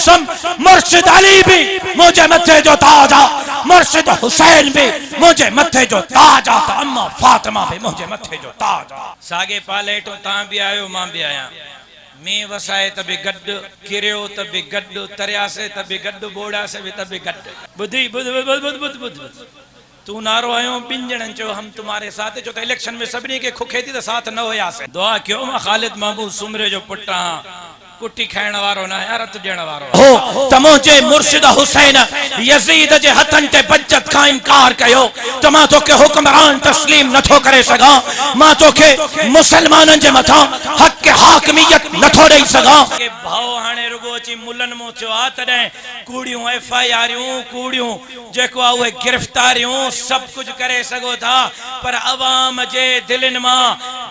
कसम मुर्शिद अली भी मुझे मथे जो ताजा, मुर्शिद हुसैन भी मुझे मथे जो ताजा, अम्मा फातिमा भी मुझे मथे जो ताजा। सागे पालेटो ता भी आयो मां भी आया, मी वसाए तभी गड्ड, किरियो तभी गड्ड, तरिया से तभी गड्ड, बोड़ा से भी तभी गड्ड। बुद्धि बुद्ध बुद्ध बुद्ध बुद्ध बुद्ध तू नारो आयो पिंजण चो हम तुम्हारे साथ जो तो इलेक्शन में सभी के खुखे थी तो साथ न होया से दुआ क्यों मां खालिद महबूब सुमरे जो पुट्टा कुट्टी खाइण वारो ना यार रत ॾियण वारो हो। तमोजे मुर्शिद हुसैन यजीद जे हथन ते बज्जत का इनकार कयो तो मां तोखे हुक्मरान तस्लीम नथो करे सगा, मां तोखे मुसलमानन जे मथा हक के हाकमियत नथो देई सगा। के भाव हाने रुगो ची मुलन मो चो आ तडे कूड़ियों एफआईआरियों कूड़ियों जेको आ उहे गिरफ्तारियों सब कुछ करे सगो था, पर अवाम जे दिलन मा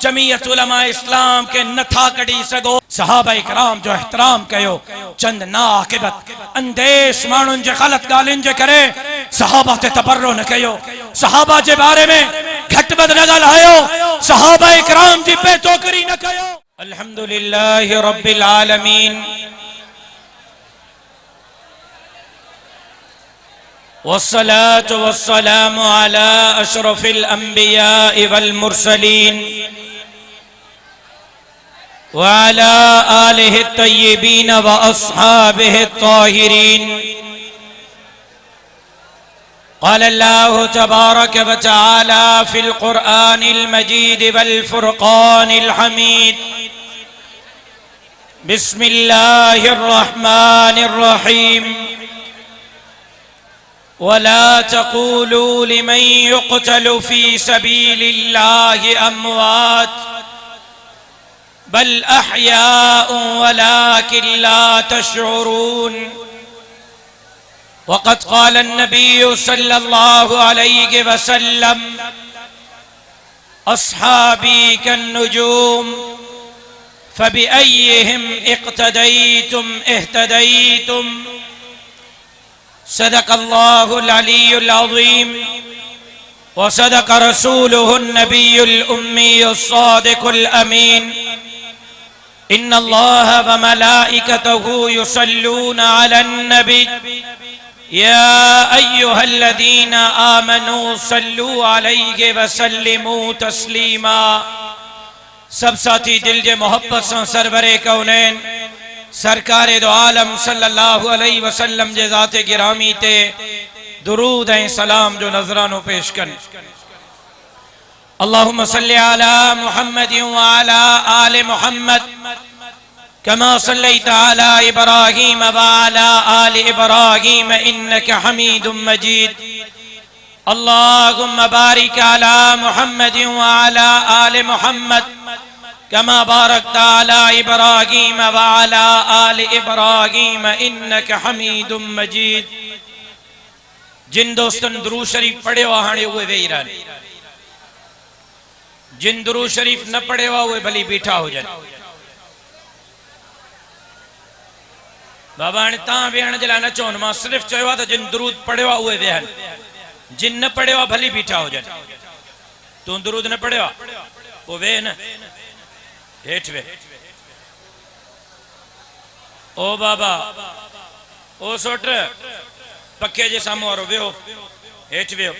जमीयत उलमा इस्लाम के नथा कढी सगो। सहाबा इकराम जो एहतराम कयो, चंद नाकिबत अंदेश मानुन जे गलत गालिन जे करे सहाबा ते तबर्रो न कयो, सहाबा जे बारे में घटबद न ॻाल्हायो, सहाबा इकराम जी बेतोकरी न कयो। अल्हम्दुलिल्लाहि रब्बिल आलमीन वस्सलातु वस्सलामु अला अशरफिल अंबिया वल मुरसलीन वअला आलिहि तय्यिबीन व अस्हाबिहि ताहिरीन। क़ाल अल्लाहु तबारक व तआला फ़िल क़ुरआनिल मजीद वल फ़ुरक़ानिल हमीद। बिस्मिल्लाहिर रहमानिर रहीम। वला तक़ूलू लिमन युक़तलु फ़ी सबीलिल्लाहि अम्वात बल अहयाउन वलाकिन ला तशउरून। वक़द क़ाल अन्नबिय्यु सल्लल्लाहु अलैहि वसल्लम अस्हाबी कन्नुजूम फबिअय्यिहिम इक़्तदैतुम इह्तदैतुम। सदक़ल्लाहुल अलीयुल अज़ीम व सदक़ रसूलुहुन नबियुल उम्मीयुस सादिकुल अमीन। इन्नल्लाह व मलाइकतहु युसल्लूना अलन नबी या अय्युहल्लज़ीना आमनू सल्लू अलैहि व सल्लिमू तस्लीमा। सब साथी दिल जे मोहब्बत से सरवरे कौनैन सरकारे दो आलम सल्लल्लाहु अलैहि वसल्लम जे ज़ाते गिरामी ते दुरूद ऐं सलाम जो नजरानो पेश कन। अल्लाहुम्मा सल्लि अला मुहम्मद व अला आले मुहम्मद कमा सल्लैता अला इब्राहीम व अला आले इब्राहीम इन्नका हमीदुम मजीद। अल्लाहुम्मा बारिक अला मुहम्मद व अला आले मुहम्मद कमा बारकता अला इब्राहीम व अला आले इब्राहीम इन्नका हमीदुम मजीद। जिन दोस्तन दुरूद शरीफ पढ़ियो हाणे उहे वेही रहन, जिन दुरूद शरीफ न पढ़ियो उहे भली बीठा हुजन। बाबा हाणे तव्हां वेहण जे लाइ न चवनि, मां सिर्फ़ चयो आहे त जिन दुरूद पढ़ियो आहे उहे वेहन, जिन न पढ़ियो आहे भली बीठा हुजन। तूं दुरूद न पढ़ियो आहे पोइ वेह न, हेठि वेह। ओ बाबा ओ सोट पखे जे साम्हूं वारो वेहो, हेठि वेहो।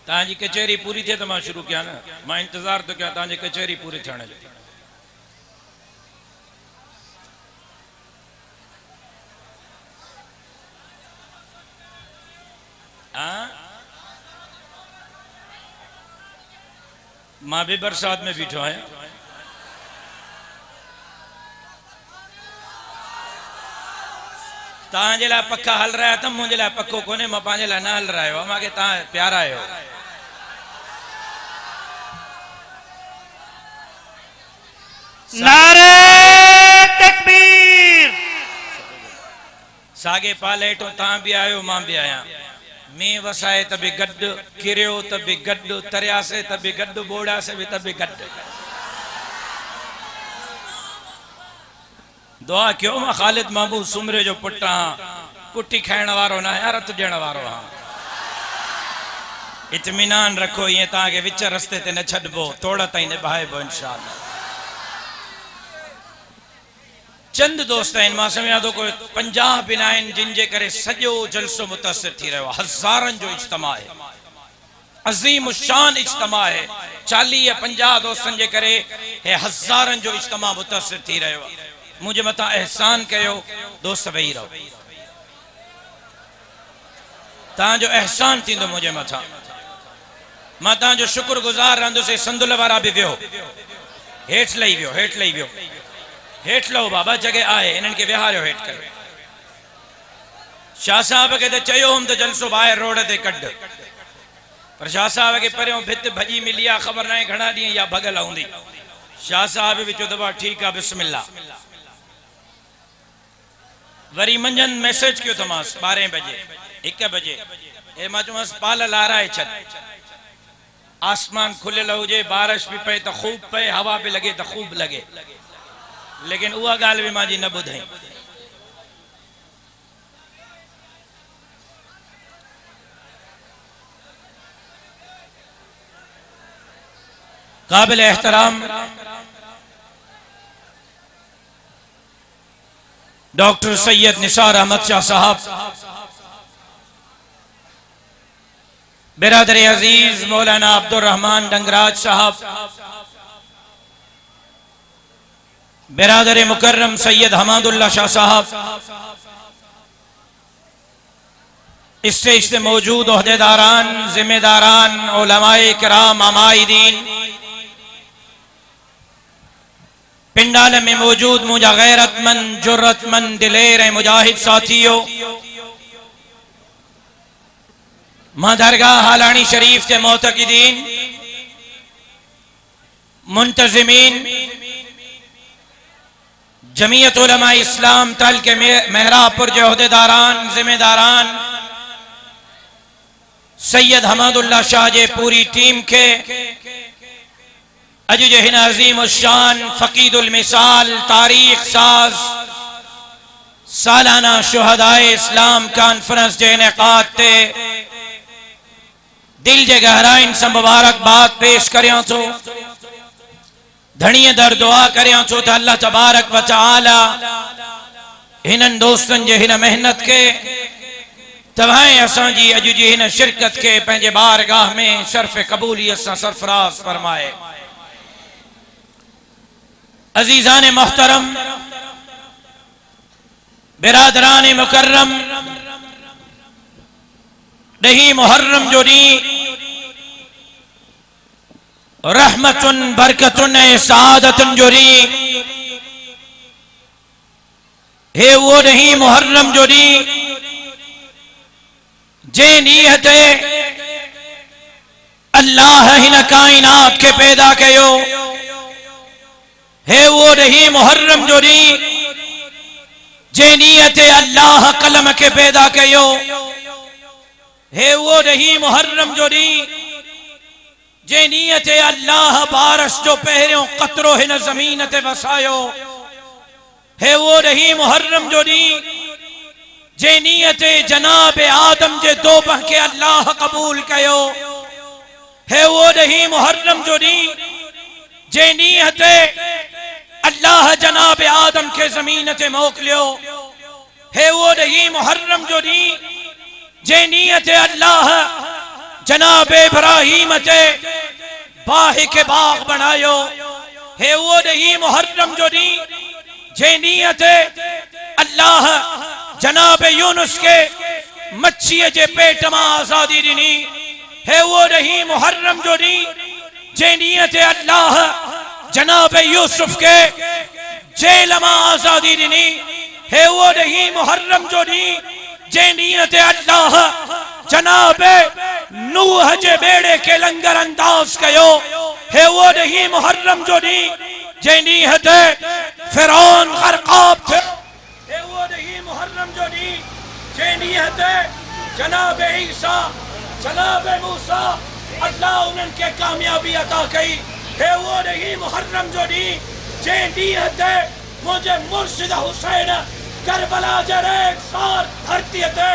तांजी कचहरी पूरी थे तो मैं शुरू किया ना, मैं इंतजार तो क्या तांजी कचहरी पूरी थियण जो। मां भी बरसात में बीठो आया। तांजे लाइ पखा हल रहा था, मुझे लाइ पक्को कोने, मां पंहिंजे लाइ न हल रहा आहियो, मूंखे तव्हां प्यारा आहियो। नारे सागे पालेटो ता भी आयो मां भी आया मी वसाए त भी गड किरियो त भी गड तरियासे त भी गड बोड़ा से भी त भी गड दुआ क्यों मां खालिद महबूब सुमरे जो पुट्टा कुट्टी खाइण वारो ना यार रत ॾियण वारो हां इत्मीनान रखो ये ताके विच रस्ते ते न छडबो तोड़ा ताई निभाइबो इंशाअल्लाह चंद दोस्त आहिनि मां सम्झा थो कोई 50 बिना आहिनि जिन जे करे सॼो जलसो मुतासिर थी रहियो आहे हज़ारनि जो इज्तिमा आहे अज़ीम शान इज्तिमा आहे 40-50 दोस्तनि जे करे हे हज़ारनि जो इज्तिमा मुतासिर थी रहियो आहे मुंहिंजे मथां एहसान कयो दोस्त वेही रहो तव्हांजो एहसान थींदो मुंहिंजे मथां मां तव्हांजो शुक्रगुज़ार रहंदुसि संदुल वारा बि वियो हेठि लही वियो हेठ लो बाबा जगह आए इन्हनि खे विहारियो हेठ करे शाह साहब खे त चयो हुम त जलसो ॿाहिरि रोड ते कढ पर शाह साहब खे परियों भित भॼी मिली आहे ख़बर न आहे घणा ॾींहं या भॻल हूंदी शाह साहब बि चयो त भाउ ठीकु आहे बिस्मिल्लाह वरी मंझंदि मैसेज कयो अथमांसि 12 बजे 1 बजे हे मां चयोमांसि पाल लाराए छॾ आसमान खुलियल हुजे बारिश भी पए त खूब पए हवा भी लगे त खूब लगे लेकिन उहा गाल भी मां जी न ॿुधाई काबिल एहतराम डॉक्टर सैयद निसार अहमद शाह साहब बिरादर अजीज मौलाना अब्दुल रहमान डंगराज साहब बिरादर मुकर्रम सैयद हमादुल्ला शाह साहब स्टेज से मौजूद ओहदेदारान जिम्मेदारान उलमाए किराम अमाइदीन पिंडाल में मौजूद मुझा गैरतमंद जुर्रतमंद दिलेर मुजाहिद साथियों मां दरगाह हालानी शरीफ के मोतकिदीन मुंतजिमीन जमीयत उलमा इस्लाम तल के मेहरापुर के ओहदेदारान जिम्मेदारान सैयद हमादुल्ला शाह जे पूरी टीम के अज जे हिन अजीम शान फकीदुल मिसाल तारीख साज सालाना शुहदाए इस्लाम कॉन्फ्रेंस जे इनेकाद ते दिल जे गहराइन से मुबारकबाद पेश करियां तो धणीअ दर दुआ करियां तो अल्लाह तबारक व तआला हिनन दोस्तन जे हिन मेहनत के तवाए असांजी अज जी हिन शिरकत के पंहिंजे बारगाह में शर्फ कबूलियत से सरफराज फरमाए अजीजान मोहतरम बिरादरान मुकर्रम दही मुहर्रम जो डी रहमतुन बरकतुन सादतुन जो डी हे वो नहीं मुहर्रम जो डी जे नीयत अल्लाह हिन कायनात के पैदा कयो है वो नहीं मुहर्रम जो डी जे नीयत अल्लाह कलम के पैदा कयो है वो नहीं मुहर्रम जो डी जे नीयत अल्लाह बारिश जो पहिरियों कतरो हिन जमीन ते वसायो है वो नहीं मुहर्रम जो डी जे नीयत जनाब आदम जे तौबह के अल्लाह कबूल कयो है वो नहीं मुहर्रम जो डी जे नीयत अल्लाह जनाब आदम के जमीन ते मोकलियो है वो नहीं मुहर्रम जो डी जे नीयत अल्लाह जनाब इब्राहिम ते बाह के बाग बनायो है वो नहीं मुहर्रम जो डी जे नीयत अल्लाह जनाब यूनुस के मच्छी जे पेट में आजादी दिनी है वो नहीं मुहर्रम जो डी जे नीयत अल्लाह जनाब यूसुफ के जेल में आजादी दिनी है वो नहीं मुहर्रम जो डी जे नीयत अल्लाह जनाब नूह जे बेड़े के लंगर अंदाज कयो है वो नहीं मुहर्रम जो डी जे नीयत फिरौन गरकाब थे है वो नहीं मुहर्रम जो डी जेनियत जनाब ईसा जनाब मूसा अल्लाह उनके कामयाबी अता कई है वो नहीं मुहर्रम जो दी जेनियत मुझे मुर्शिद हुसैन करबला जरे सार धरती ते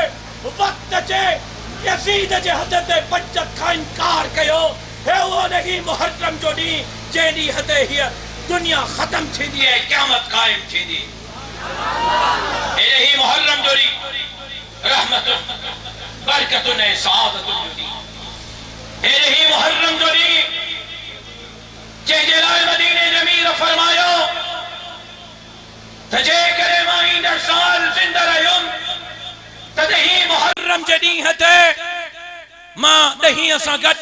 वक्त जे यजीद जे हदत बचत का इनकार कयो है वो नहीं मुहर्रम जो दी जेनियत ही दुनिया खत्म थी दी है क़यामत कायम थी दी यही मुहर्रम जो दी रहमत बरकत ने सआदत जो दी यही मुहर्रम जो दी जे जलाल मदीने जमीर फरमायो तजे करे माइन साल जिंदा रहुम तदही मुहर्रम जदी हते मां दही असा गट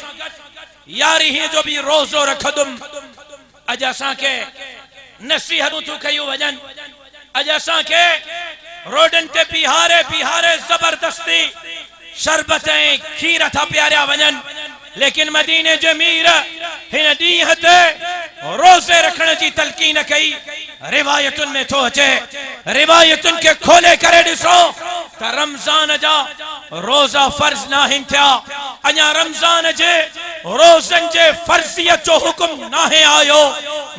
यारी ही जो भी रोजो रखदुम अज असा के नसीहतु तू कयो वजन अज असा के रोडन ते बिहारे बिहारे जबरदस्ती शरबतें खीर था प्यारा वजन लेकिन मदीने जमीर हिन दी हते रोजे रखने की तलकीन कई रिवायतुन में तो अचे रिवायतुन के खोले करे दिसो त रमजान जा रोजा फर्ज ना हिंत्या अञा रमजान जे रोजन जे फर्जियत जो हुक्म ना है आयो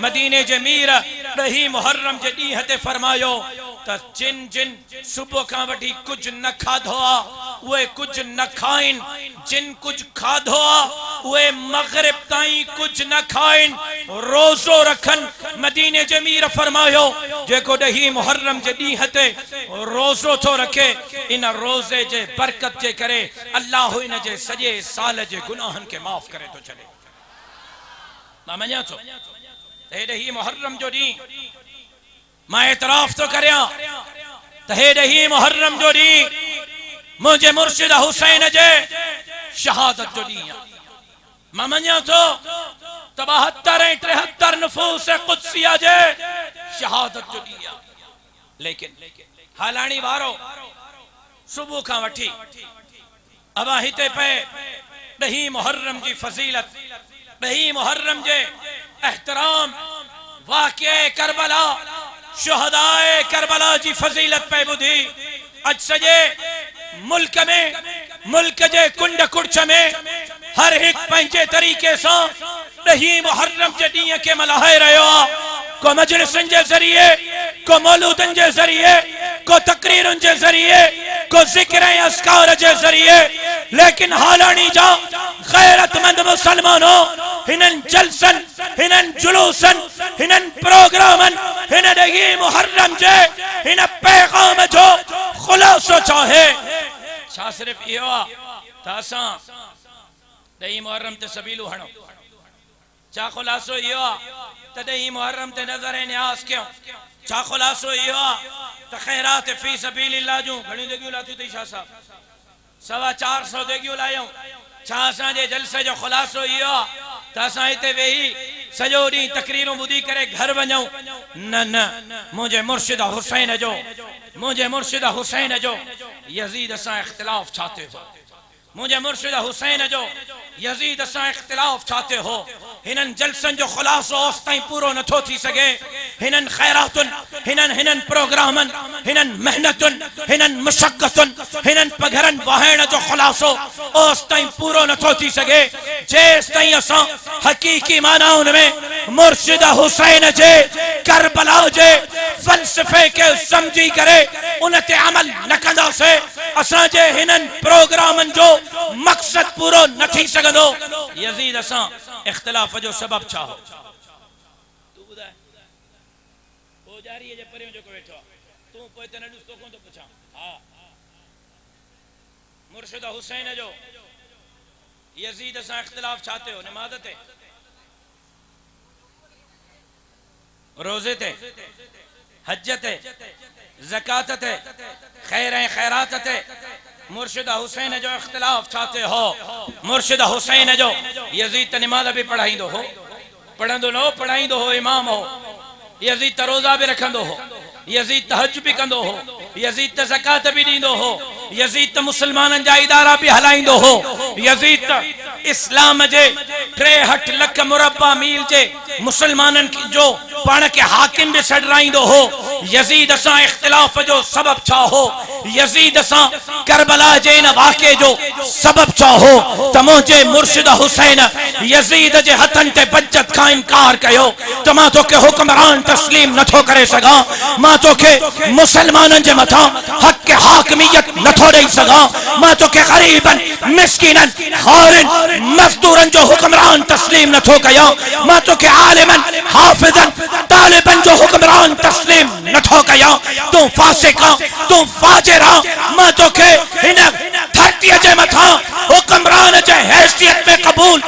मदीने जे मीर दही मुहर्रम जे दी हते फरमायो त जिन जिन सुबह का वठी कुछ न खाधो वे कुछ न खाइन जिन कुछ खाधो वे मगरिब ताई कुछ न खाइन रोजो रखन मदीने जमीर फरमायो जेको दही मुहर्रम जे दी हते रोजो तो रखे इन रोजे जे बरकत जे करे अल्लाह इन जे सजे साल जे गुनाहन के माफ करे तो चले ना मन्या तो ए दही मुहर्रम जो दी मैं एतराफ तो करया तहे दही मुहर्रम जो दी मुझे मुर्शिद हुसैन जे शहादत जो दी ममन्या तो 73 नफूस कुदसिया जे शहादत जो दी लेकिन हालानी वारो सुबह का वठी अबा हिते पे दही मुहर्रम जी फजीलत दही मुहर्रम जे एहतराम वाक़े करबला शुहदाए करबला जी फजीलत पे बुधी अज सजे मुल्क जे कुंड कुर्च में हर एक पंजे तरीके से दही मुहर्रम जे दी के मल्हाए रहो को मजलिसन जे जरिए को मौलूदन जे जरिए को तकरीरन जे जरिए को जिक्र अस्कार जे जरिए लेकिन हालानी जा गैरतमंद मुसलमानों हिनन जलसन हिनन जुलूसन हिनन प्रोग्रामन हिन दही मुहर्रम जे हिन पैगाम जो खुलासो चाहे छा सिर्फ इहो तासा दही मुहर्रम ते सबीलू हणो छा खुलासो इहो त दही मुहर्रम ते नजर न्यास क्यों छा खुलासो इहो त खैरात फी सबीलिल्लाह जो घणी देगियो लाती तई शाह साहब 450 देगियो लायो छा असा जे जलसे जो खुलासो इहो त असा इते वेही सजो डी तकरीरों बुधी करे घर वञूं न न मुझे मुर्शिद हुसैन जो मुझे मुर्शिद हुसैन जो यजीद सा इख्तिलाफ चाहते हो मुझे मुर्शिद हुसैन जो यजीद सा इख्तिलाफ चाहते हो हिनन जलसन जो खुलासो ओस्ताई पूरो न थो थी सके हिनन खैरातुन हिनन हिनन प्रोग्रामन हिनन मेहनतुन हिनन मुशक्कतुन हिनन पघरन वाहण जो खुलासो ओस्ताई पूरो न थो थी सके जेस ताई असा हकीकी मानाउन में मुर्शिद हुसैन जे करबला जे फलसफे के समझी करे उनते अमल न कंदा से असा जे हिनन प्रोग्रामन जो मकसद पूरो न थी सगदो यजीद असा इख्तिलाफ जो सबब छा हो तू बुधाए हो जा रही है जे परियो जो को बैठो तू पोए त न दुस्तो को तो पूछा हां मुर्शिद हुसैन जो यजीद असा इख्तिलाफ चाहते हो नमाज ते रोजे ते हज ते ज़कात ते खैरात ते मुर्शिद हुसैन जो इख्तिलाफ चाहते हो मुर्शिद हुसैन जो यजीद नमाज भी पढ़ाई दो हो पढ़ंदो नो पढ़ाई दो हो इमाम हो यजीद रोजा भी रखंदो हो यजीद तहज्जुद भी कंदो हो यजीद ज़कात भी दींदो हो यजीद मुसलमानन जा इदारा भी हलाइंदो हो यजीद इस्लाम जे 63 लख मुरब्बा मील जे मुसलमानन जो पान के हाकिम भी सडराइंदो हो यजीद असा इख्तिलाफ जो सबब छा हो यजीद सा करबला जे न वाक़े जो सबब चाहो त मुझे मुर्शिद हुसैन यजीद जे हथन ते बज्जत का इनकार कयो त मां तोखे हुक्मरान तस्लीम नथो करे सगा, मां तोखे मुसलमानन जे मथा हक के हाकमियत नथो दे सगा, मां तोखे गरीबन मिस्किनन खारिन मजदूरन जो हुक्मरान तस्लीम नथो कया, मां तोखे आलिमन हाफिजन तालिबन जो हुक्मरान तस्लीम नथो कया। तू फासिका तू फाजिरा, मां तोखे इन धरती जे मथा हुक्मरान जे हैसियत में कबूल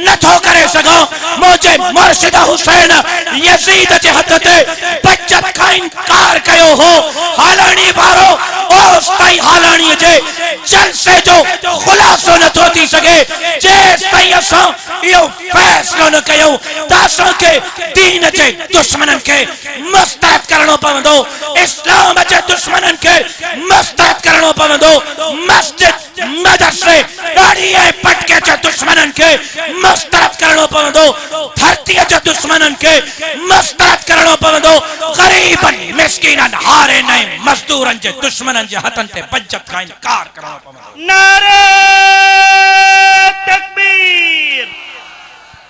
नथो करे सगा। मुझे मुर्शिद हुसैन यजीद जे हथ ते बज्जत का इनकार कयो हो। हालानी वारो ओस ताई हालानी जे जलसे जो खुलासो नथो थी सके जेस ताई असां यो फैसलो न कयो त असां के दीन जे दुश्मनन के मुस्तरद करणो पवंदो, इस्लाम जे दुश्मनन के मुस्तरद करणो पवंदो, मस्जिद मदरसे दाढ़ी पटके जे दुश्मनन के मुस्तरद करणो पवंदो, धरती जे दुश्मनन के मुस्तरद करणो पवंदो, गरीबन मिस्किनन हारे नहीं मजदूरन जे दुश्मनन जे हथन ते बज्जत का इनकार करणो पवंदो। नारे तकबीर।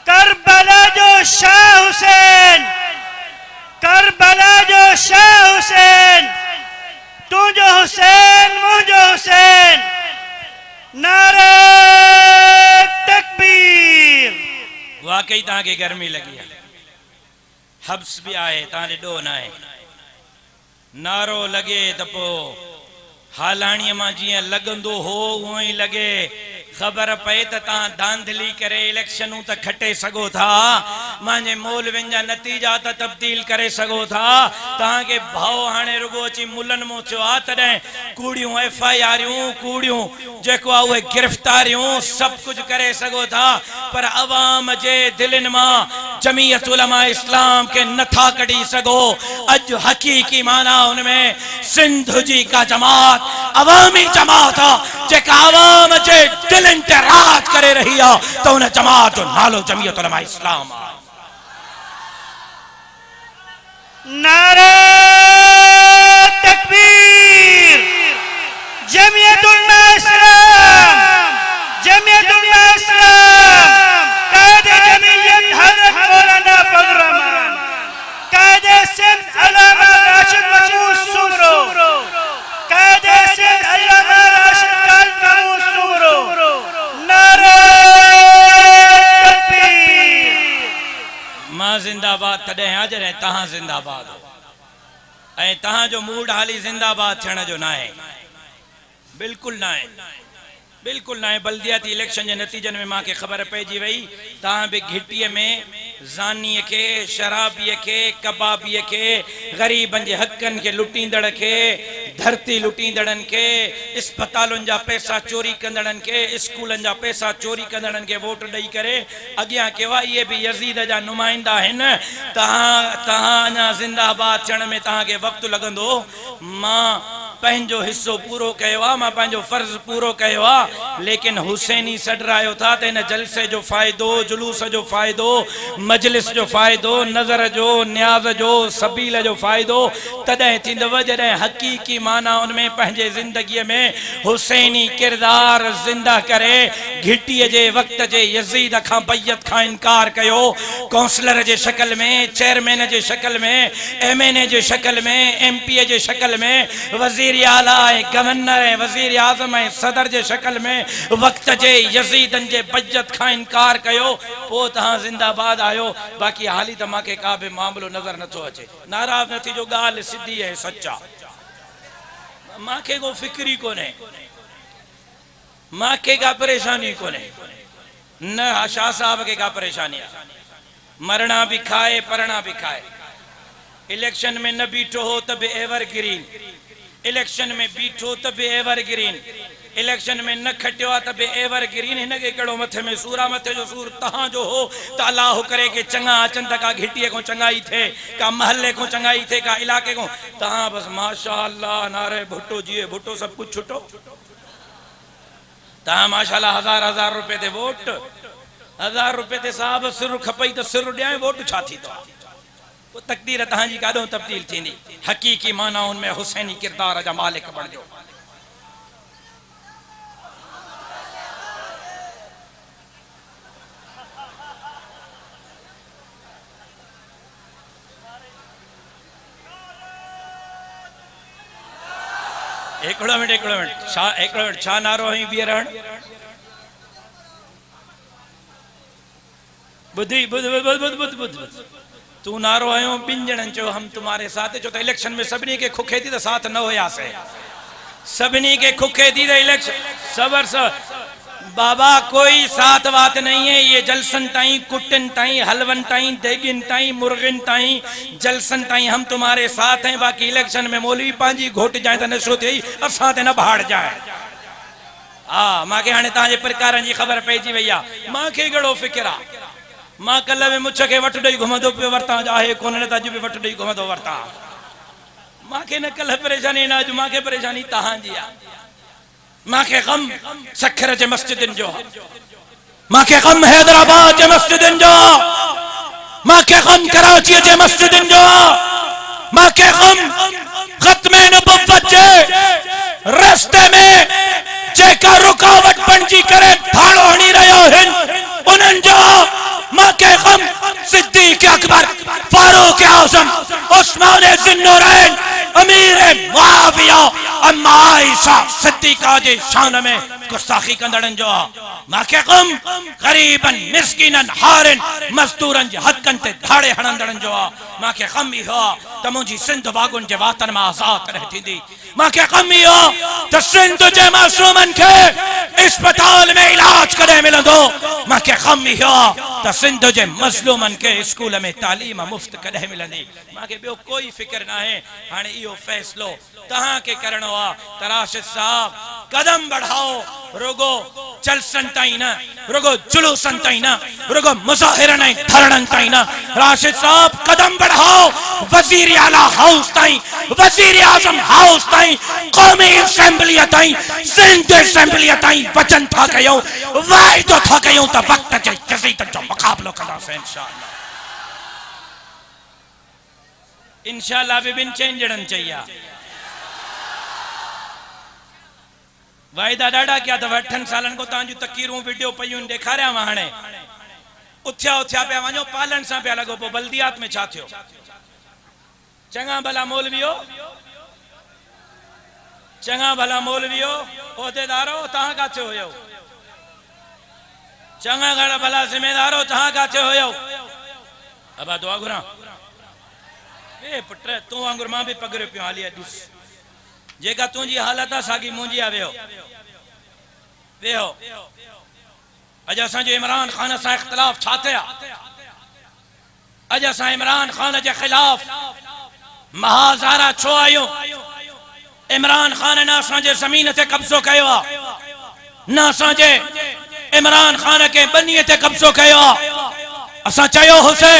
करबला जो शाह हुसैन, करबला जो शाह हुसैन, तू जो हुसैन मुझो हुसैन। नारे तकबीर। वाकई ताके गर्मी लगी है, हब्स भी आए ताने डो ना है, नारो लगे त पो हालाणी मां जियां लगंदो हो उहो ही लगे। खबर पए त तां धांधली करे इलेक्शनूं त खटे सगो था, मांजे मौलविन जा नतीजा त तब्दील करे सगो था। तां के भाव हाने रुगो अची मुलन मो थियो आ तडे कूड़ियों FIRयूं कूड़ियों जेको आ उहे गिरफ्तारियों सब कुछ करे सगो था, पर अवाम जे दिलन मां जमीयत उलमा इस्लाम के नथा कढी सगो। अज हकीकी माना उनमें सिंध जी का जमात अवामी जमात आ जेका अवाम जे दिलन ते राज करे रही आ, तो उन जमात जो नालो जमीयत उलमा इस्लाम आ। नारे तकबीर। जमीयत उलमा इस्लाम, जमीयत उलमा इस्लाम, कायदे जमीयत हजरत मौलाना फजल रहमान, कायदे सिंध अल्लामा राशिद महमूद सुमरो, कायदे सिंध अल्लामा राशिद महमूद सुमरो। नारे तकबीर। मां जिंदाबाद तडे आ जडे तहां जिंदाबाद ऐं तहां जो मूड हाली जिंदाबाद थियण जो ना है, बिल्कुल ना है, बिल्कुल ना है। बल्दियाती इलेक्शन के नतीजन में मां के खबर पइजी वई तहां भी घिटीअ में ज़ानीअ के शराबीअ के कबाबीअ के गरीबन जे हकन के लुटींदड़ के धरती लुटींदड़न के अस्पतालुन जा पैसा चोरी कंदड़न के स्कूलन जा पैसा चोरी कंदड़न के वोट दई करे अगियां केवा ये भी यजीद जा नुमाइंदा हैं। तहां अञा जिंदाबाद थियण में तहां के वक्त लगंदो। मां पंहिंजो हिस्सो पूरो कयो आ, मां पंहिंजो फर्ज पूरो कयो आ, लेकिन हुसैनी सडरायो था त इन जलसे जो फ़ाइदो, जुलूस जो फ़ाइदो, मजलिस जो फ़ाइदो, नज़र जो, न्याज़ जो, सबील जो फ़ाइदो तॾहिं थींदव जॾहिं हक़ीक़ी माना उनमें पंहिंजे ज़िंदगीअ में हुसैनी किरदार ज़िंदा करे घिटीअ जे वक़्त जे यज़ीद खां बैयत खां इनकार कयो, काउंसलर जे शक्ल में, चेयरमैन जे शक्ल में, MNA जे शक्ल में, MP जे शक्ल में, वज़ीर आला गवर्नर वज़ीर आज़म सदर जे शक्ल में वक्त जे यजीदन जे बज्जत खां इनकार कयो, पो तहां जिंदाबाद आयो। बाकी हाली त मांखे का भी मामलो नजर नथो अचे, नाराज नथी जो गाल सिद्धी है सच्चा, मांखे को फिक्री कोने, मांखे का परेशानी कोने, न शाह साहब के का परेशानी है, मरना भी खाए पढ़ना भी खाए। इलेक्शन में न बीठो हो तब एवरग्रीन, इलेक्शन में बीठो तब एवरग्रीन, इलेक्शन में न खटियो तब एवरग्रीन। इनके कड़ो मथे में सूरा, मथे जो सूर तहां जो हो त अल्लाह करे के चंगा अचन त का घिटीअ को चंगाई थे, का महल्ले को चंगाई थे, का इलाके को तहां बस माशाअल्लाह नारे भुट्टो जिए भुट्टो सब कुछ छुटो। तहां माशाअल्लाह हजार रुपए दे वोट, 1000 रुपए ते साहब सिर खपई तो सिर ॾियां वोट छा थी तो वो तकदीर तहांजी कादों तब्दील थींदी हकीकी माना उनमें हुसैनी किरदार जा मालिक बणजो एकड़ो मिनट छा नारो ही बीहरण बुधी बुध बुध बुध बुध बुध तू नारो आयो बिन जणन चो हम तुम्हारे साथ जो तो इलेक्शन में सबनी के खुखे थी तो साथ न होया से सबनी के खुखे थी तो इलेक्शन सबर स बाबा कोई साथ बात नहीं है ये जलसन ताई कुटन ताई हलवन ताई देगिन ताई मुर्गिन ताई जलसन ताई हम तुम्हारे साथ हैं बाकी इलेक्शन में मौलवी पांजी घोट जाए तो नशो थे और साथ न भाड़ जाए हाँ मां के हाने ताजे प्रकार जी खबर पईजी भैया मां के गड़ो फिक्रा मां कल में मुछ के वट ॾेई घुमंदो पियो वरता आहे कोन न तज भी वट ॾेई घुमंदो वरता मां के न कल परेशानी ना जो मां के परेशानी तहां जी आ मां के गम सखर जे मस्जिदन जो मां के गम हैदराबाद जे मस्जिदन जो मां के गम कराची जे मस्जिदन जो मां के गम खत्मे नबुव्वत जे रास्ते में जेका रुकावट बनजी करे थाड़ो हणी रहियो हिन उनन जो मां के गम सिद्दीक अकबर फारूक आजम उस्मान ज़ुन्नूरैन अमीर मुआविया अम्मा आयशा सिद्दीका जे शान में गुस्ताखी कंदड़न जो मां के गम गरीबन मिस्किनन हारन मजदूरन जे हथकन ते धाड़े हणंदड़न जो मां के गम इहो त मुंजी सिंध बागुन जे वातन में आजाद रहती थी मां के गम इहो त सिंध जे मासूमन के अस्पताल में इलाज करे मिलंदो मां के गम इहो त सिंध जे मजलूमन के स्कूल में तालीम मुफ्त कदे मिलंदी मां के बियो कोई फिक्र ना है हाने इहो फैसलो तहां के करणो आ तराशिद साहब कदम बढ़ाओ रोगो जलसन ताई ना रोगो जुलूसन ताई ना रोगो मुजाहिरन धरणन ताई ना राशिद साहब कदम बढ़ाओ वजीर आला हाउस ताई वजीर आजम हाउस ताई कौमी असेंबली ताई सिंध असेंबली ताई वचन था कयो वायदो था कयो त वक्त जे जसीत जो मुकाबलो कदा से इंशाअल्लाह विभिन्न चेंजड़न चाहिए वायदा डाडा क्या था 8 सालन को तांजू तकीरूं वीडियो पयूं देखारिया हाणे उथिया उथिया पे वणो पालन सा पे लगो पो बल्दियात में छा थियो चंगा भला मौलवियो चंगा भला मौलवियो ओहदेदारो तहां काथे होयो चंगा घड़ा भला जिम्मेदारो तहां काथे होयो अबा दुआ गुरा ए पुत्र तू वांगुर मां भी पगरे पियो हालिया दिस जेका तुझी हालत सागी मुंजी आवे वेहो अज असा जो इमरान खान से इख्तिलाफ छाते अज असा इमरान खान के खिलाफ महाजारा छो आयो इमरान खान ना असांजे जमीन ते कब्जो कयो ना असांजे इमरान खान के बनीअ ते कब्जो कयो असा चयो होसे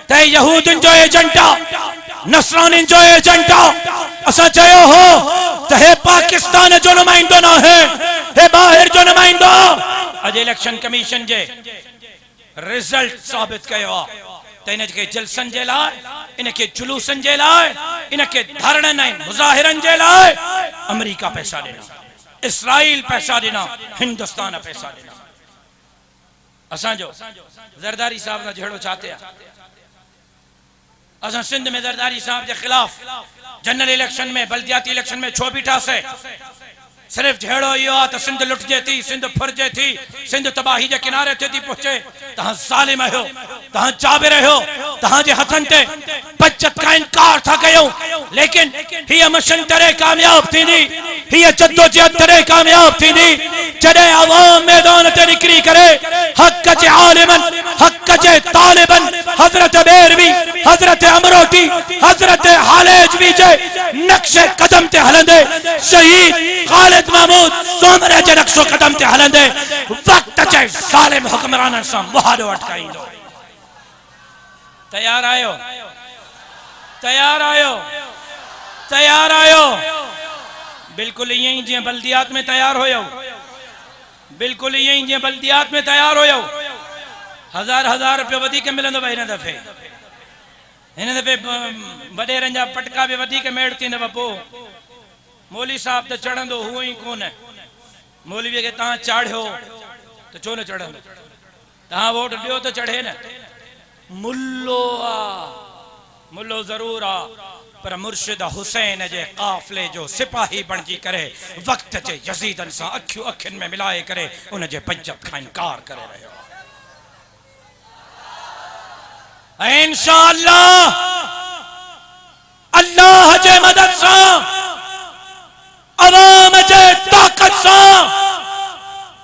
ते यहूदन जो एजेंट नसरानिन जो एजेंट असा चयो हो तो हे पाकिस्तान जो नुमाइंदो ना है हे बाहर जो नुमाइंदो अज इलेक्शन कमीशन जे रिजल्ट साबित कयो तो इनके जलसन जे लाए इनके जुलूसन जे लाए इनके धरणन मुजाहिरन जे लाए अमेरिका पैसा देना इसराइल पैसा देना हिंदुस्तान पैसा देना असांजो जरदारी साहब ना झेड़ो चाहते असा सिंध में जरदारी साहब के खिलाफ जनरल इलेक्शन में बल्दियाती इलेक्शन में छो बीठा से सिर्फ झेड़ो यो तो सिंध लुटजे थी सिंध फुरजे थी सिंध तबाही के किनारे ते थी पहुंचे तहां जालिम हो तहां जाबिर हो तहां जे हथन ते बचत का इनकार था कयो लेकिन ही मिशन तरे कामयाब थींदी ही जद्दोजहद तरे कामयाब थींदी जडे अवाम मैदान ते निकरी करे हक जे आलिमन हक जे तालिबन हजरत बेरवी हजरत अमरोटी हजरत हालेजवी जे नक्शे कदम ते हलंदे शहीद खालिद महमूद सोमरे जे नक्शो कदम ते हलंदे वक्त जे जालिम हुक्मरानन सा मुहारो अटकाईंदो तैयार आयो तैयार आयो तैयार आयो बिल्कुल यही जे बल्दियात में तैयार होयो बिल्कुल यही जे बल्दियात में तैयार होयो हजार हजार रुपये वधी के मिलंदो भाई न दफे हिन दफ़े वॾेरनि जा पटका बि वधीक मेड़ थींदव पोइ मौली साहब त चढ़ंदो हुओ ई कोन मौलवीअ खे तव्हां चाढ़ियो त छो न चढ़ंदो तव्हां वोट ॾियो त चढ़े न मुल्लो मुल्लो ज़रूर पर मुर्शिद हुसैन जे काफ़िले जो सिपाही बणजी करे वक्त जे यज़ीदन सां अखियूं अखियुनि में मिलाए करे उन जे पंजत खां इनकार करे रहियो ऐं इंशाअल्लाह अल्लाह जे मदद सां अवाम जे ताकत सां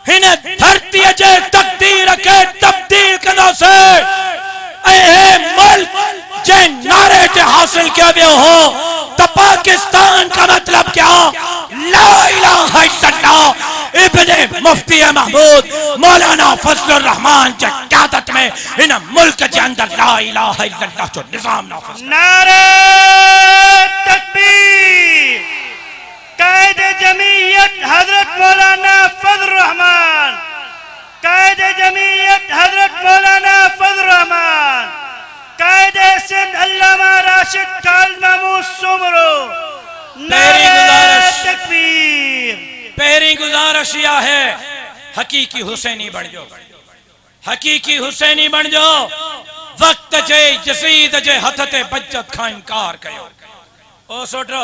हिन धरती जे तकदीर के तब्दील कंदासीं ऐं मुल्क जे नारे ते हासिल किया वियो हो तो पाकिस्तान का मतलब क्या ला इलाहा इल्लल्लाह इब्ने मुफ्ती महमूद मौलाना फजलुर रहमान के क़यादत में इन मुल्क के अंदर ला इलाहा इल्लल्लाह जो निजाम नाफिज नारे तकबीर कायदे जमीयत हजरत मौलाना फजलुर रहमान कायदे जमीयत हजरत मौलाना फजलुर रहमान कायदे सिंध अल्लामा राशिद काल महमूद सुमरो नारे तकबीर पहली गुजारिश यह है हकीकी हुसैनी बन जाओ हकीकी हुसैनी बन जाओ वक्त जे यजीद जे हथ ते बज्जत खां इनकार कयो ओ सोटो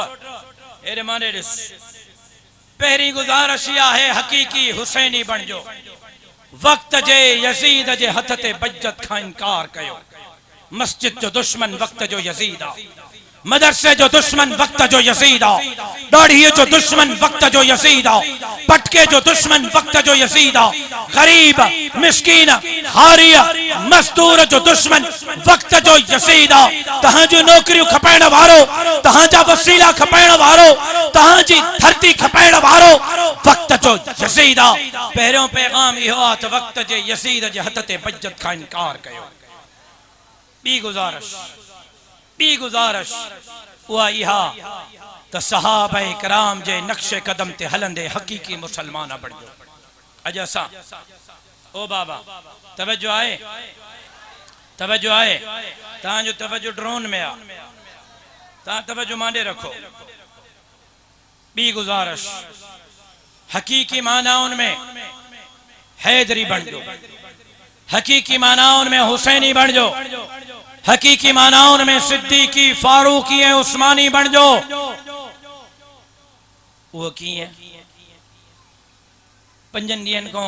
एरे माने दिस पहली गुजारिश यह है हकीकी हुसैनी बन जाओ वक्त जे यजीद जे हथ ते बज्जत खां इनकार कयो मस्जिद जो दुश्मन वक्त जो यजीद आ मदरसे जो दुश्मन वक्त जो यजीद आ दाढ़ी जो दुश्मन वक्त जो यजीद आ पटके जो दुश्मन वक्त जो यजीद आ गरीब मिस्कीन हारिया मजदूर जो दुश्मन वक्त जो यजीद आ तहां जो नौकरियों खपाइण वारो तहां जा वसीला खपाइण वारो तहां जी धरती खपाइण वारो वक्त जो यजीद आ पहिरियों पैगाम इहो आ त वक्त जे यजीद जे हथ ते बज्जत खां इनकार कयो बी गुजारिश उहा इहा त सहाबा किराम जे नक्शे कदम ते हलंदे हकीकी मुसलमान बणिजो अज असां ओ बाबा तवज्जो आहे तहां जो तवज्जो ड्रोन में आ तहां तवज्जो मांडे रखो बी गुजारिश हकीकी मानाउन में हैदरी बणिजो हकीकी मानाउन में हुसैनी बणिजो हकीकी मानाउन में सिद्दीकी फारूकी ऐं उस्मानी बन जो वो की है 5 ॾींहनि को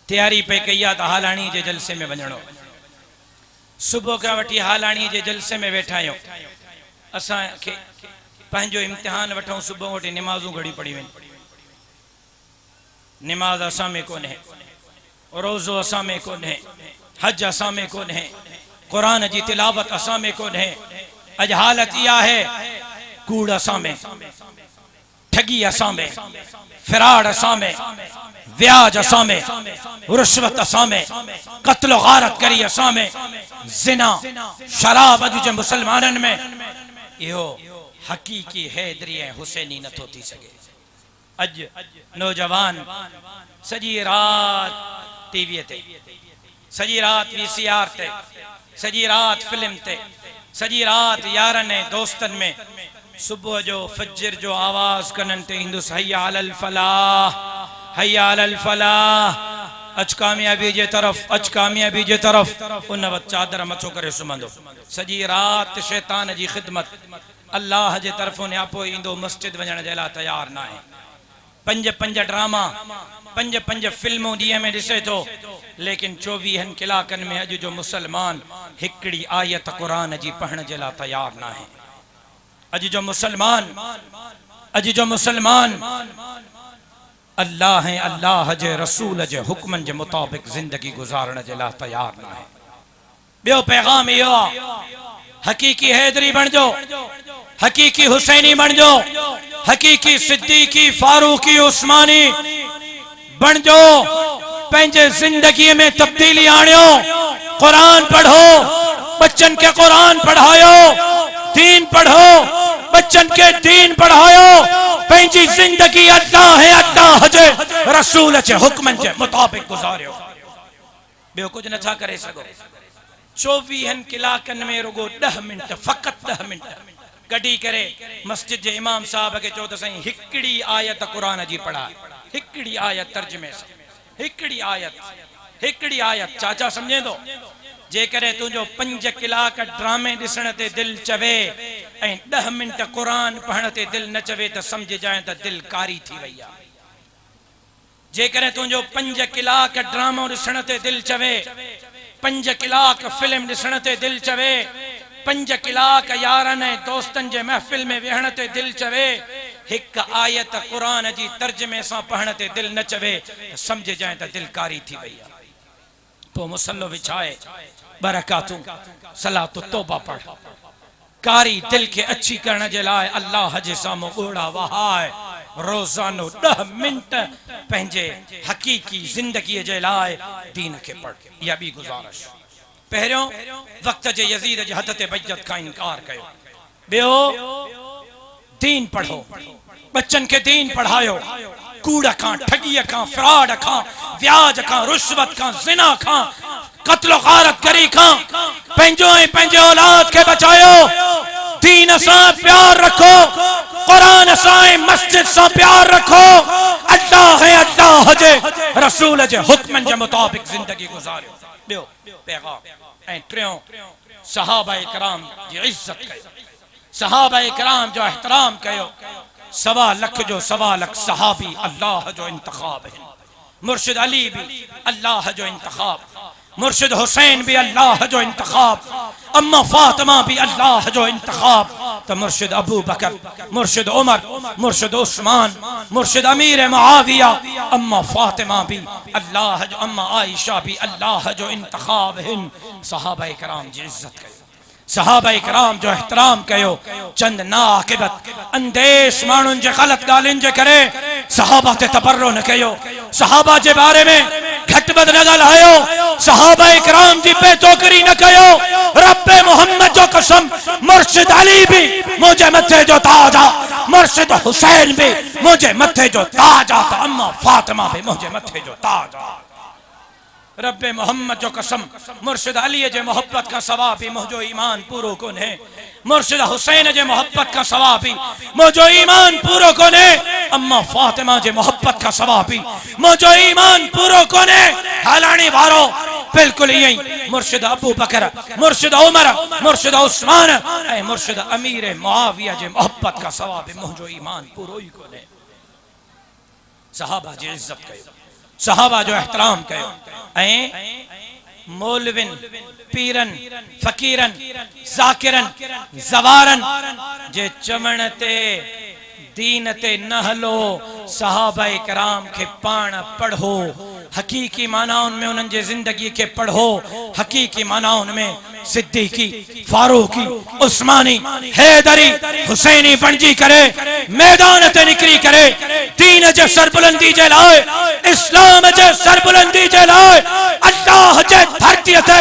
तैयारी पे कई त हालाणी जे जलसे में वञणो सुबह का वठी हालाणी जे जलसे में वेठा आहियूं असां खे पंहिंजो इम्तिहान वठूं सुबह वठी नमाज़ूं घड़ी पढ़ी वञ नमाज असां में कोन्हे रोज़ो असां में कोन्हे हज असां में कोन्हे कुरान जी तिलावत असां में कोन्हे अज हालत यह है कूड़ असां में ठगी असां में फिराड़ असां में व्याज असां में रुश्वत असां में कत्ल गारत करी असां में जिना शराब अज जे मुसलमानन में इहो हकीकी हैदरी ऐं हुसैनी नथो थी सके अज नौजवान सजी रात टीवी ते सजी रात VCR ते सजी रात फिल्म ते सजी रात यारनि दोस्तन में सुबह जो फज्र जो आवाज कनन ते इंदुस हय्या अलल फलाह अच कामयाबी जे तरफ उन वक्त चादर मथो करे सुमंदो सजी रात शैतान जी खिदमत अल्लाह जे तरफों न्यापो इंदो मस्जिद वञण जे लाइ तैयार ना है 5 ड्रामा 5 फिल्मों ॾींहं में ॾिसे थो लेकिन 24 कलाकनि में अॼु जो मुसलमान हिकड़ी आयत कुरान जी पढ़ण जे लाइ तैयार ना है अॼु जो मुसलमान अल्लाह ऐं अल्लाह जे रसूल जे हुक्मन जे मुताबिक जिंदगी गुजारण जे लाइ तैयार ना है ॿियो पैगाम इहो आहे हकीकी हैदरी बणजो हकीकी हुसैनी बणजो हकीकी सिद्दीकी फारूकी उस्मानी बणजो पंहिंजे जिंदगी में तब्दीली आणियो कुरान पढ़ो बच्चन के कुरान पढ़ायो दीन पढ़ो बच्चन के दीन पढ़ायो पंहिंजी जिंदगी अल्लाह जे रसूल जे हुक्मन जे मुताबिक गुजारियो ॿियो कुछ नथा करे सघो 24 कलाकनि में रुगो 10 मिनट फ़क़त 10 मिनट गडी करे मस्जिद जे इमाम साहब के चो त सही हिकड़ी आयत कुरान जी पढ़ा हिकड़ी आयत तर्जुमे से हिकड़ी आयत चाचा समझे तो जे करे तुझो 5 कलाक ड्रामे दिसण ते दिल चवे ऐं 10 मिनट कुरान पढ़ण ते दिल न चवे त समझ जाए त दिल कारी थी वई आ जे करे तुझो 5 कलाक ड्रामो दिसण ते दिल चवे 5 कलाक फिल्म दिसण ते दिल चवे 5 कलाक यारनि ऐं दोस्तनि जे महफ़िल में वेहण ते दिल चवे हिक आयत कुरान जी तर्जुमे सां पढ़ण ते दिल न चवे त समझ जाए त दिल कारी थी वई आ तो मुसल्लो विछाए बरकातू सलातो तौबा पढ़ कारी दिल के अच्छी करण जे लाए अल्लाह जे सामो गोड़ा वहाए रोजानो 10 मिनट पंहिंजे हकीकी जिंदगी जे लाए दीन के पढ़ या भी गुजारिश पहिरियों वक्त जे यजीद जे हद ते बज्जत का इनकार कयो बियो दीन पढ़ो बच्चन के दीन पढ़ायो कूड़ खां ठगी खां फ्रॉड खां व्याज खां रुश्वत खां जिना खां कत्ल गारत करी खां पंहिंजो ऐं पंहिंजे औलाद के बचायो दीन सां प्यार रखो कुरान सां मस्जिद सां प्यार रखो अल्लाह जे रसूल जे हुक्मन जे मुताबिक जिंदगी गुजारियो बियो पैगाम ऐं टियों सहाबा इकराम जी इज्जत कयो सहाबा इकराम जो एहतराम कयो 1.25 लाख जो 1.25 लाख सहाबी अल्लाह जो इंतखाब है मुर्शिद अली भी अल्लाह जो इंतखाब मुर्शिद हुसैन भी अल्लाह जो इंतखाब अम्मा फातिमा भी अल्लाह जो इंतखाब तो मुर्शिद अबू बकर मुर्शिद उमर मुर्शिद उस्मान मुर्शिद अमीर मुआविया अम्मा फातिमा भी अल्लाह जो अम्मा आयशा भी अल्लाह जो इंतखाब हैं सहाबा इकराम जी इज्जत कयो सहाबा इकराम जो एहतराम कयो चंद नाकिबत अंदेश मानुन जे गलत गालिन जे करे सहाबा ते तबर्रो न कयो सहाबा जे बारे में घटबद न ॻाल्हायो सहाबा इकराम जी बेतोकरी न कयो रब्बे मोहम्मद जो कसम मुर्शिद अली भी मुझे मथे जो ताज आ मुर्शिद हुसैन भी मुझे मथे जो ताज आ तो अम्मा फातिमा भी मुझे मथे जो ताज आ रब्बे मोहम्मद जो कसम मुर्शिद अली जे मोहब्बत का सवाब भी मुझो ईमान पूरो कोने मुर्शिद हुसैन जे मोहब्बत का सवाब भी मुझो ईमान पूरो कोने अम्मा फातिमा जे मोहब्बत का सवाब भी मुझो ईमान पूरो कोने हलानी वारो बिल्कुल यही मुर्शिद अबू बकर मुर्शिद उमर मुर्शिद उस्मान ए मुर्शिद अमीर मुआविया जे मोहब्बत का सवाब भी मुझो ईमान पूरो ही कोने सहाबा जी इज्जत कयो सहाबा जो एहतराम कयो मौलविन पीरन फकीरन जाकिरन जवारन जे चमण ते दीन ते न हलो सहाबा इकराम के पाण पढ़ो हकीकी मानाउन में उन्हनि जे जिंदगी के पढ़ो हकीकी मानाउन में सिद्दीकी फारूकी उस्मानी हैदरी हुसैनी बनजी करे मैदान ते निकरी करे दीन जे सरबुलंदी जे लाए इस्लाम जे सरबुलंदी जे लाए अल्लाह जे धरती ते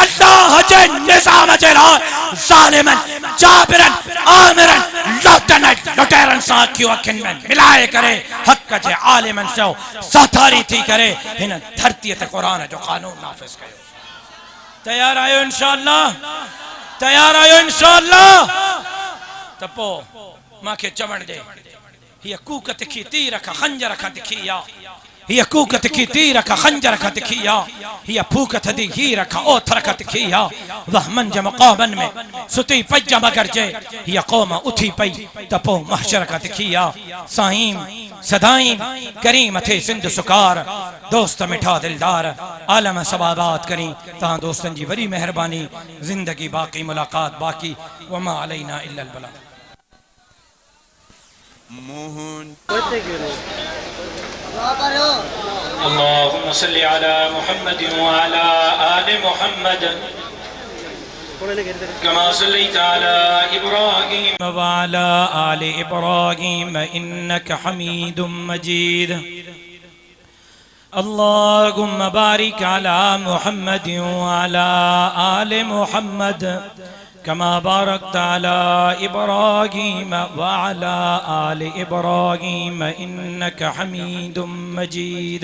अल्लाह जे निजाम जे लाए जालिमन जाबिरन आमिरन लौटन लुटेरन सा क्यों अखिन में मिलाए करे हक जे आलिमन सो साथारी थी करे इन धरती ते कुरान जो कानून नाफिज कयो तैयार आयो इंशाअल्लाह तपो माके चवण दे हिय कूक तिखी तीर का खंजर का तिखिया हिय कूक तिखी तीर का खंजर का तिखिया हिय फूक थदी हीर का ओथर का तिखिया वह मंज मकामन में सुती पज्जा मगर जे हिय कौम उठी पई तपो महशर का तिखिया साईं सदाईं करीम थे सिंध सुकार दोस्त मिठा दिलदार आलम सबाबात करी ता दोस्तन जी वरी मेहरबानी जिंदगी बाकी मुलाकात बाकी वमा अलैना इल्लल बला मोहन अल्लाहुम्मा सल्ली अला मुहम्मद व अला आलि मुहम्मद कमा सल्लैता अला इब्राहीम व अला आलि इब्राहीम इन्नका हमीदुम मजीद अल्लाहुम्मा बारिक अला मुहम्मद व अला आलि मुहम्मद कमा बारकता अला इब्राहीम व अला आलि इब्राहीम इन्नका हमीदुम मजीद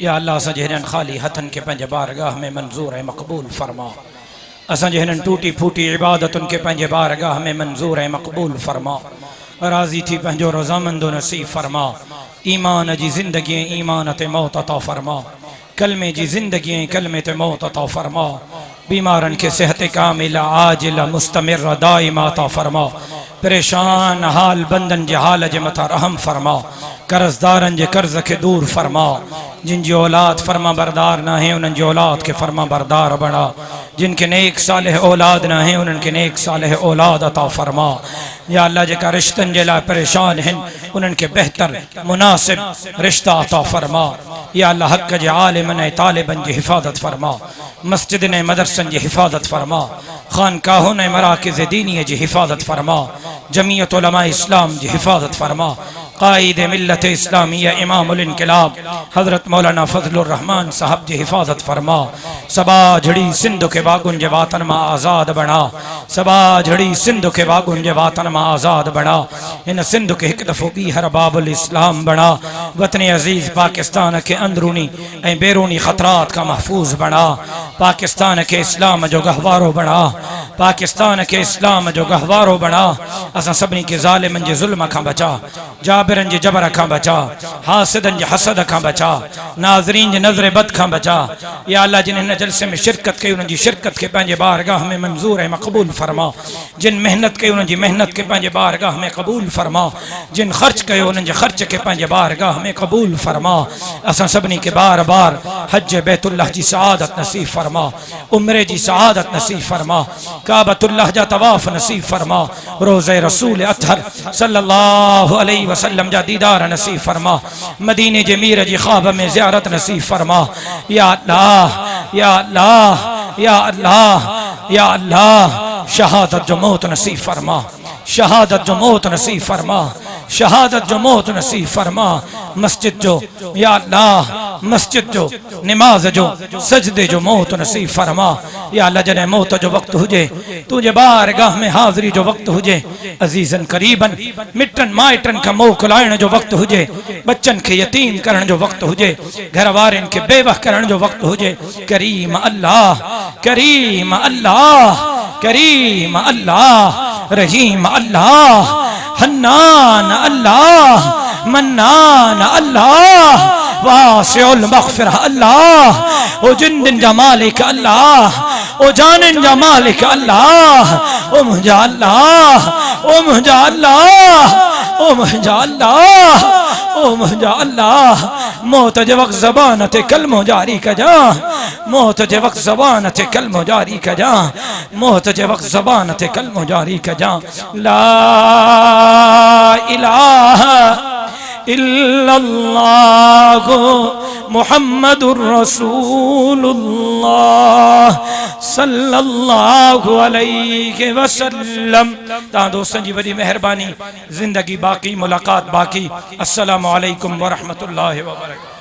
या अल्लाह असांजे हिननि ख़ाली हथनि खे पंहिंजे बारगाह में मंज़ूर ऐं मक़बूल फरमा असांजे हिननि टूटी फूटी इबादतुनि खे पंहिंजे बारगाह में मंज़ूर ऐं मक़बूल फरमा राज़ी थी पंहिंजो रज़ामंदो नसीब फरमा ईमान जी ज़िंदगी ईमान ते मौत अता फरमा कलमे जी ज़िंदगी कलमे ते मौत अता फरमा बीमारनि खे सेहत कामिला आजिला मुस्तमिर दाइमा अता फरमा परेशान हाल बंदन जे हाल जे मथां रहम फरमा कर्ज़दारनि जे कर्ज़ खे दूर फरमा जिन जी औलाद फरमा बरदार ना है उन्हनि जी औलाद के फरमा बरदार बना जिनके नेक सालेह औलाद ना है उन्हनि खे नेक सालेह औलाद अता फरमा या अल्लाह जेका रिश्तनि जे लाइ परेशान आहिनि उन्हनि खे बहितर मुनासिब रिश्ता अता फरमा या अल्लाह हक़ जे आलिमनि ऐं तालिबनि जी हिफ़ाज़त फरमा मस्जिदनि ऐं मदरसनि जी हिफ़ाज़त फरमा ख़ानकाहुनि ऐं मराकिज़ दीनीअ जी हिफ़ाज़त फरमा जमीयत उलमा इस्लाम जी हिफ़ाज़त फरमा क़ाइद मिल्लत इस्लामिया इमामुल इनक़िलाब हज़रत मौलाना फ़ज़लुर रहमान साहब जी हिफ़ाज़त फरमा सबा झड़ी सिंध के बागुन जे वातन मां आज़ाद बना सबा झड़ी सिंध के बागुन जे वातन मां आज़ाद बना इन सिंध के हिकु दफ़ो ॿीहर बाबुल इस्लाम बना वतन अज़ीज़ पाकिस्तान के अंदरूनी ऐं बैरूनी ख़तरात का महफूज बना पाकिस्तान के इस्लाम जो गहवारो बना पाकिस्तान के इस्लाम जो गहवारो बना असां सभिनी खे ज़ालिमनि जे ज़ुल्म खां बचा जाबिरनि जे जबर खां बचा हासिदनि जे हसद खां बचा नाज़रीन जे नज़र बद खां बचा या अल्लाह जिन हिन जलसे में शिरकत कई उन्हनि जी शिरकत खे पंहिंजे बारगाह में मंज़ूर ऐं मक़बूल फरमा जिन मेहनत कई उन्हनि जी मेहनत खे पंहिंजे बारगाह में क़बूल फरमा जिन ख़र्च कयो उन्हनि जे ख़र्च खे पंहिंजे बारगाह में क़बूल फरमा असां सभिनी खे बार बार हज बैतुल्लाह जी सआदत नसीब फरमा उम्रे जी सआदत नसीब फरमा काबतुल्लाह जा तवाफ़ नसीब फरमा रोज़े रसूल अतहर सल्लल्लाहु अलैहि वसल्लम जा दीदार नसीब फरमा मदीने जे मीर जी ख्वाब में ज़ियारत नसीब फरमा या अल्लाह या अल्लाह या अल्लाह या अल्लाह शहादत जो मौत नसीब फरमा शहादत जो मौत नसीब फरमा शहादत जो मौत नसीब फरमा मस्जिद जो या अल्लाह मस्जिद जो नमाज जो सजदे जो मौत नसीब फरमा या अल्लाह जॾहिं मौत जो वक्त हुजे तुझे बारगाह में हाज़िरी जो वक्त हुजे अजीजन करीबन मिटन माइटन का मोकिलाइण जो वक्त हुजे बच्चन के यतीम करण जो वक्त हुजे घर वारनि के बेवह करण जो वक्त हुजे करीम अल्लाह करीम अल्लाह करीम अल्लाह रहीम अल्लाह हन्नान अल्लाह मन्नान अल्लाह वासिउल मग़फ़िरह अल्लाह ओ जिंदन जा मालिक अल्लाह ओ जानन जा मालिक अल्लाह ओ मुंहिंजा अल्लाह ओ मुंहिंजा अल्लाह ओ मुंहिंजा अल्लाह ओ मुंहिंजा अल्लाह मौत जे वक़्त ज़बान ते कलमो जारी कजा मौत जे वक़्त ज़बान ते कलमो जारी कजा मौत जे वक़्त ज़बान ते कलमो जारी कजा ला इलाहा इल्लल्लाह मुहम्मदुर रसूलुल्लाह सल्लल्लाहु अलैहि वसल्लम। तव्हां दोस्तनि जी वॾी महिरबानी, ज़िंदगी बाक़ी, मुलाक़ात बाक़ी। अस्सलामु अलैकुम व रहमतुल्लाहि व बरकातहू।